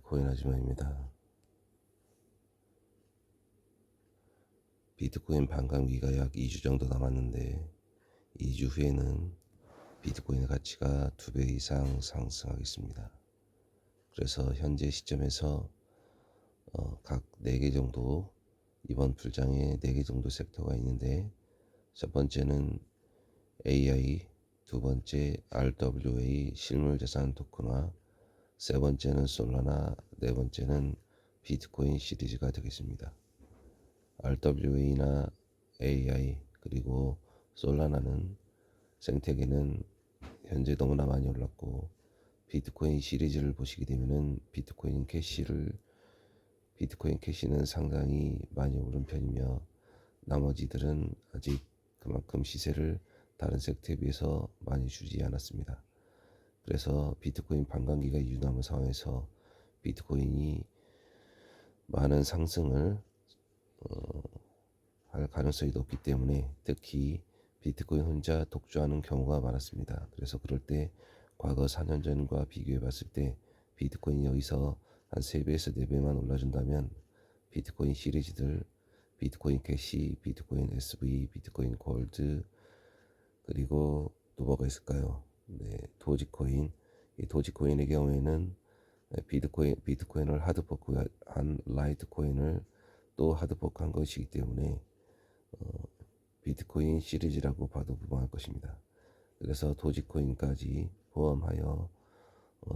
코인 아줌마입니다. 비트코인 반감기가 약 2주 정도 남았는데 2주 후에는 비트코인의 가치가 2배 이상 상승하겠습니다. 그래서 현재 시점에서 각 4개 정도 이번 불장에 4개 정도 섹터가 있는데, 첫 번째는 AI, 두 번째 RWA 실물자산 토큰화, 세 번째는 솔라나, 네 번째는 비트코인 시리즈가 되겠습니다. RWA나 AI 그리고 솔라나는 생태계는 현재 너무나 많이 올랐고, 비트코인 시리즈를 보시게 되면은 비트코인 캐시는 상당히 많이 오른 편이며, 나머지들은 아직 그만큼 시세를 다른 섹터에 비해서 많이 주지 않았습니다. 그래서 비트코인 반감기가 유지남은 상황에서 비트코인이 많은 상승을 할 가능성이 높기 때문에 특히 비트코인 혼자 독주하는 경우가 많았습니다. 그래서 그럴 때 과거 4년 전과 비교해 봤을 때 비트코인이 여기서 한 3배에서 4배만 올라준다면 비트코인 시리즈들, 비트코인 캐시, 비트코인 SV, 비트코인 골드, 그리고 또 뭐가 있을까요? 네, 도지코인. 이 도지코인의 경우에는 비트코인을 하드포크한 라이트코인을 또 하드포크한 것이기 때문에 비트코인 시리즈라고 봐도 무방할 것입니다. 그래서 도지코인까지 포함하여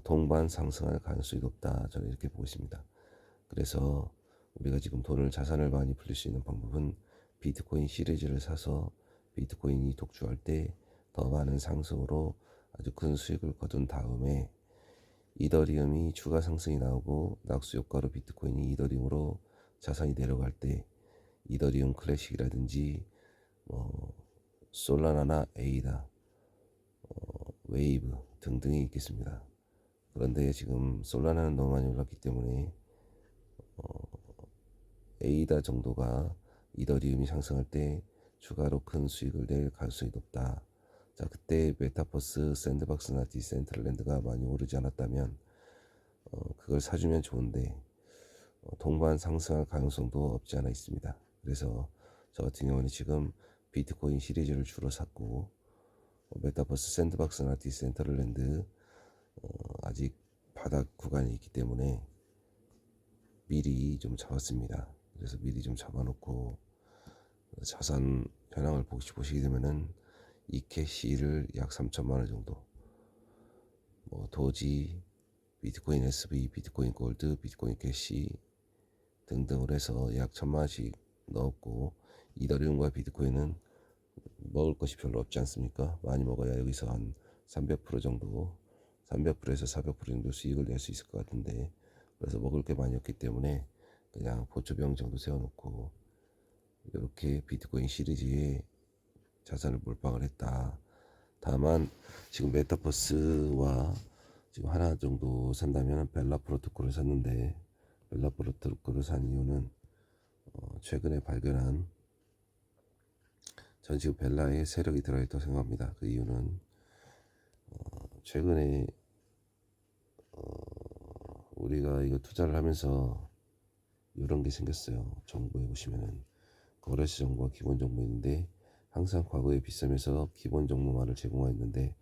동반 상승할 가능성이 높다, 저는 이렇게 보고 있습니다. 그래서 우리가 지금 자산을 많이 불릴 수 있는 방법은 비트코인 시리즈를 사서 비트코인이 독주할 때 더 많은 상승으로 아주 큰 수익을 거둔 다음에 이더리움이 추가 상승이 나오고 낙수 효과로 비트코인이 이더리움으로 자산이 내려갈 때 이더리움 클래식이라든지 솔라나나 에이다, 웨이브 등등이 있겠습니다. 그런데 지금 솔라나는 너무 많이 올랐기 때문에 에이다 정도가 이더리움이 상승할 때 추가로 큰 수익을 낼 가능성이 높다. 자, 그때 메타버스, 샌드박스나 디센트럴랜드가 많이 오르지 않았다면 그걸 사주면 좋은데 동반 상승할 가능성도 없지 않아 있습니다. 그래서 저 같은 경우는 지금 비트코인 시리즈를 주로 샀고, 메타버스, 샌드박스나 디센트럴랜드 아직 바닥 구간이 있기 때문에 미리 좀 잡았습니다. 그래서 미리 좀 잡아놓고 자산 현황을 보시게 되면은 이캐시를 약 3천만 원 정도, 도지, 비트코인 SV, 비트코인 골드, 비트코인 캐시 등등을 해서 약 1,000만 원씩 넣었고, 이더리움과 비트코인은 먹을 것이 별로 없지 않습니까? 많이 먹어야 여기서 한 300% 정도, 300%에서 400% 정도 수익을 낼 수 있을 것 같은데, 그래서 먹을 게 많이 없기 때문에 그냥 보초병 정도 세워놓고 이렇게 비트코인 시리즈에 자산을 몰빵을 했다. 다만 지금 메타버스와 지금 하나 정도 산다면 벨라 프로토콜을 샀는데, 벨라 프로토콜을 산 이유는 최근에 발견한, 전 지금 벨라에 세력이 들어있다고 생각합니다. 그 이유는 최근에 우리가 이거 투자를 하면서 이런 게 생겼어요. 정보에 보시면은 거래소 정보와 기본 정보 있는데, 항상 과거에 비싸면서 기본 정보만을 제공하였는데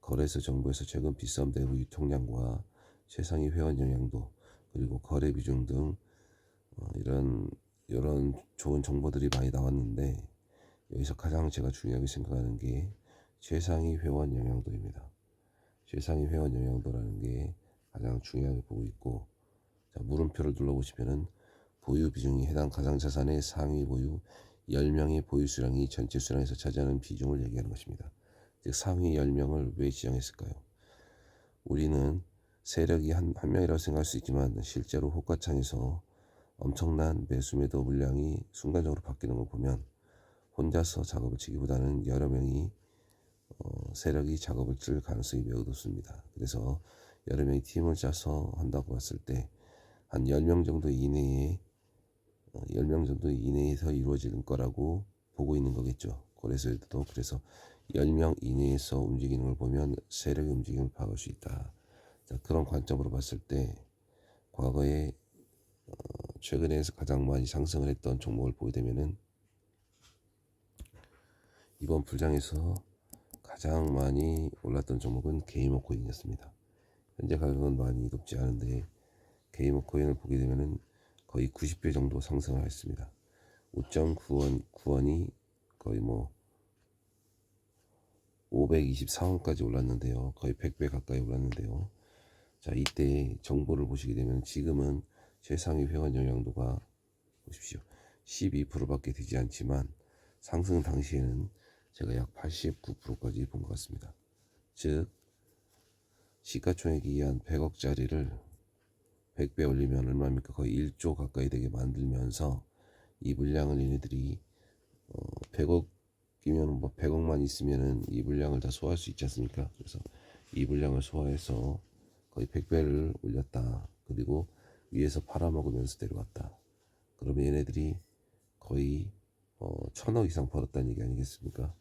거래소 정보에서 최근 비싸움 내부 유통량과 최상위 회원 영향도, 그리고 거래 비중 등 이런 좋은 정보들이 많이 나왔는데, 여기서 가장 제가 중요하게 생각하는 게 최상위 회원 영향도입니다. 최상위 회원 영향도라는 게 가장 중요하게 보고 있고, 자, 물음표를 눌러보시면은 보유 비중이 해당 가상자산의 상위 보유 10명의 보유 수량이 전체 수량에서 차지하는 비중을 얘기하는 것입니다. 즉 상위 10명을 왜 지정했을까요? 우리는 세력이 한 명이라고 생각할 수 있지만 실제로 호가창에서 엄청난 매수 매도 물량이 순간적으로 바뀌는 걸 보면 혼자서 작업을 치기보다는 여러 명이 세력이 작업을 칠 가능성이 매우 높습니다. 그래서 여러 명이 팀을 짜서 한다고 봤을 때 한 10명 정도 이내에 10명 정도 이내에서 이루어지는 거라고 보고 있는 거겠죠. 거래소에도. 그래서 10명 이내에서 움직이는 걸 보면 세력의 움직임을 파악할 수 있다. 자, 그런 관점으로 봤을 때 과거에 최근에서 가장 많이 상승을 했던 종목을 보게 되면은 이번 불장에서 가장 많이 올랐던 종목은 게이머코인이었습니다. 현재 가격은 많이 높지 않은데 게이머코인을 보게 되면은 거의 90배 정도 상승을 했습니다. 5.9원이 거의 뭐 524원까지 올랐는데요. 거의 100배 가까이 올랐는데요. 자, 이때 정보를 보시게 되면 지금은 최상위 회원 영향도가 보십시오. 12%밖에 되지 않지만 상승 당시에는 제가 약 89%까지 본 것 같습니다. 즉 시가총액이 한 100억짜리를 100배 올리면 얼마입니까? 거의 1조 가까이 되게 만들면서 이 물량을 얘네들이 100억이면 뭐 100억만 있으면은 이 물량을 다 소화할 수 있지 않습니까? 그래서 이 물량을 소화해서 거의 100배를 올렸다. 그리고 위에서 팔아먹으면서 내려왔다. 그러면 얘네들이 거의 1000억 이상 벌었다는 얘기 아니겠습니까?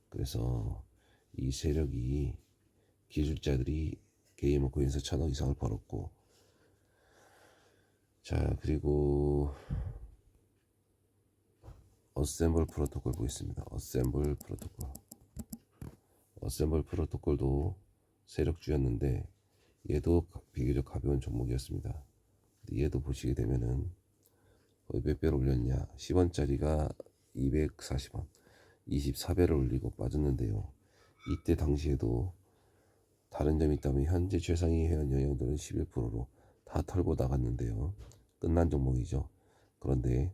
그래서 이 세력이 기술자들이 게이머코인에서 1000억 이상을 벌었고, 자, 그리고 어셈블 프로토콜 보겠습니다. 어셈블 프로토콜도 세력주였는데 얘도 비교적 가벼운 종목이었습니다. 얘도 보시게 되면은 거의 몇 배를 올렸냐? 10원짜리가 240원, 24배를 올리고 빠졌는데요. 이때 당시에도 다른 점이 있다면 현재 최상위 회원 영향도는 11%로 다 털고 나갔는데요. 끝난 종목이죠. 그런데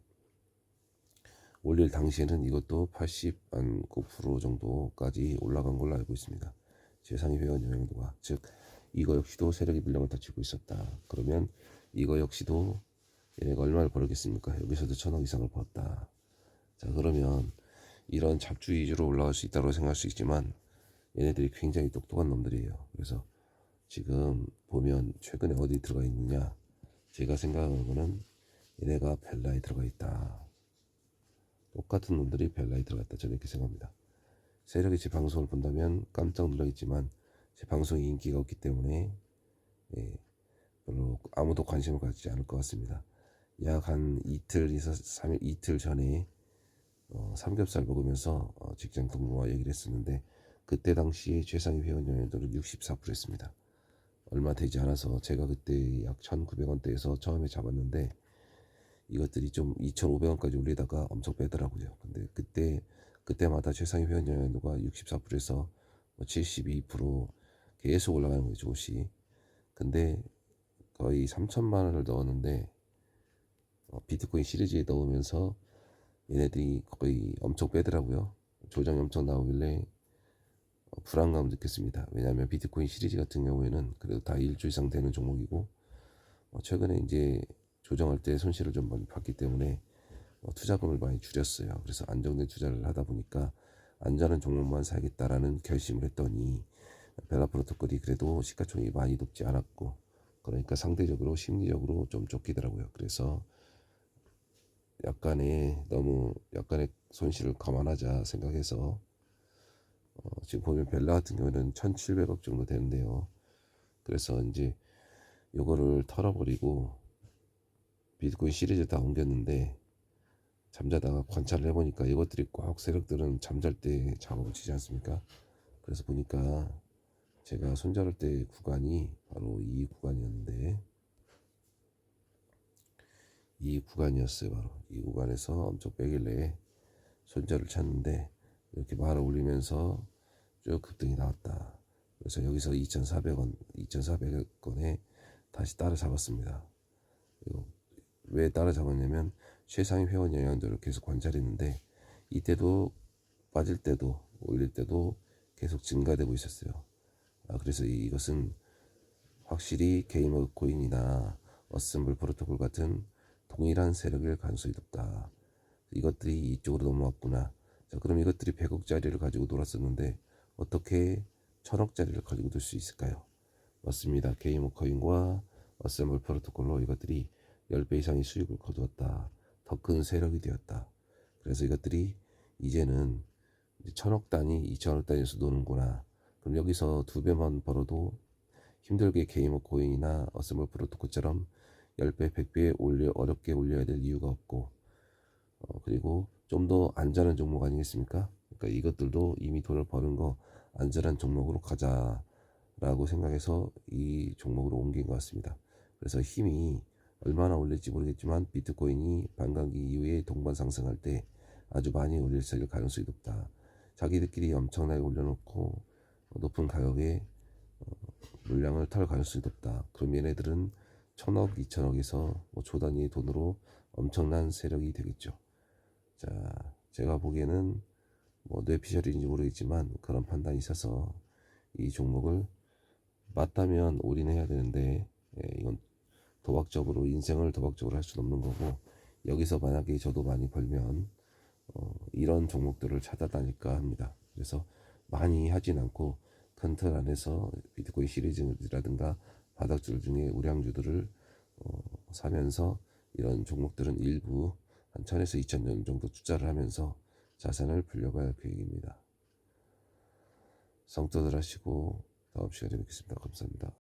올릴 당시에는 이것도 89% 정도까지 올라간 걸로 알고 있습니다. 최상위 회원 영향도가. 즉 이거 역시도 세력이 물량을 닫히고 있었다. 그러면 이거 역시도 얘네가 얼마를 벌겠습니까? 여기서도 1000억 이상을 벌었다. 자, 그러면 이런 잡주 위주로 올라갈 수 있다고 생각할 수 있지만 얘네들이 굉장히 똑똑한 놈들이에요. 그래서 지금 보면 최근에 어디 들어가 있느냐, 제가 생각하는 거는 얘네가 벨라에 들어가 있다. 똑같은 놈들이 벨라에 들어가 있다. 저는 이렇게 생각합니다. 세력이 제 방송을 본다면 깜짝 놀라겠지만 제 방송이 인기가 없기 때문에 별로 아무도 관심을 갖지 않을 것 같습니다. 약 한 이틀에서 3일, 이틀 전에 삼겹살 먹으면서 직장 동료와 얘기를 했었는데 그때 당시에 최상위 회원 영향도는 64%였습니다. 얼마 되지 않아서 제가 그때 약 1900원대에서 처음에 잡았는데 이것들이 좀 2500원까지 올리다가 엄청 빼더라고요. 근데 그때마다 최상위 회원 영향도가 64%에서 72% 계속 올라가는 거예요, 조금씩. 근데 거의 3천만 원을 넣었는데 비트코인 시리즈에 넣으면서 얘네들이 거의 엄청 빼더라고요. 조정이 엄청 나오길래 불안감을 느꼈습니다. 왜냐하면 비트코인 시리즈 같은 경우에는 그래도 다 1조 이상 되는 종목이고 최근에 이제 조정할 때 손실을 좀 많이 봤기 때문에 투자금을 많이 줄였어요. 그래서 안정된 투자를 하다 보니까 안전한 종목만 사야겠다라는 결심을 했더니 벨라 프로토콜이 그래도 시가총액이 많이 높지 않았고 그러니까 상대적으로 심리적으로 좀 쫓기더라고요. 그래서 약간의 손실을 감안하자 생각해서 지금 보면 벨라 같은 경우는 1700억 정도 되는데요. 그래서 이제 요거를 털어버리고 비트코인 시리즈 다 옮겼는데 잠자다가 관찰을 해보니까 이것들이 꼭 세력들은 잠잘 때 작업을 치지 않습니까? 그래서 보니까 제가 손절할 때 구간이 바로 이 구간이었는데 이 구간이었어요. 바로 이 구간에서 엄청 빼길래 손절을 쳤는데 이렇게 말을 올리면서 쭉 급등이 나왔다. 그래서 여기서 2,400원에 다시 따라잡았습니다. 왜 따라잡았냐면 최상위 회원 영향도를 계속 관찰했는데 이때도 빠질 때도 올릴 때도 계속 증가되고 있었어요. 그래서 이것은 확실히 게이머 코인이나 어셈블 프로토콜 같은 동일한 세력일 가능성이 높다. 이것들이 이쪽으로 넘어왔구나. 자, 그럼 이것들이 100억짜리를 가지고 놀았었는데 어떻게 1000억짜리를 가지고 놀 수 있을까요? 맞습니다. 게이머 코인과 어셈블 프로토콜로 이것들이 10배 이상의 수익을 거두었다. 더 큰 세력이 되었다. 그래서 이것들이 이제는 1000억 단위, 2000억 단위에서 노는구나. 그럼 여기서 2배만 벌어도 힘들게 게이머 코인이나 어셈블 프로토콜처럼 10배, 100배 어렵게 올려야 될 이유가 없고, 그리고 좀 더 안전한 종목 아니겠습니까? 그러니까 이것들도 이미 돈을 버는 거 안전한 종목으로 가자라고 생각해서 이 종목으로 옮긴 것 같습니다. 그래서 힘이 얼마나 올릴지 모르겠지만 비트코인이 반감기 이후에 동반 상승할 때 아주 많이 올릴 가능성이 높다. 자기들끼리 엄청나게 올려놓고 높은 가격에 물량을 탈 가능성이 높다. 그럼 얘네들은 1000억, 2000억에서 조 단위의 돈으로 엄청난 세력이 되겠죠. 자, 제가 보기에는 뇌피셜인지 모르겠지만 그런 판단이 있어서 이 종목을 맞다면 올인해야 되는데, 이건 도박적으로 인생을 도박적으로 할 수는 없는 거고, 여기서 만약에 저도 많이 벌면 이런 종목들을 찾아다닐까 합니다. 그래서 많이 하진 않고 큰 틀 안에서 비트코인 시리즈라든가 바닥줄 중에 우량주들을 사면서 이런 종목들은 일부 한 1000에서 2000년 정도 투자를 하면서 자산을 불려갈 계획입니다. 성투들 하시고 다음 시간에 뵙겠습니다. 감사합니다.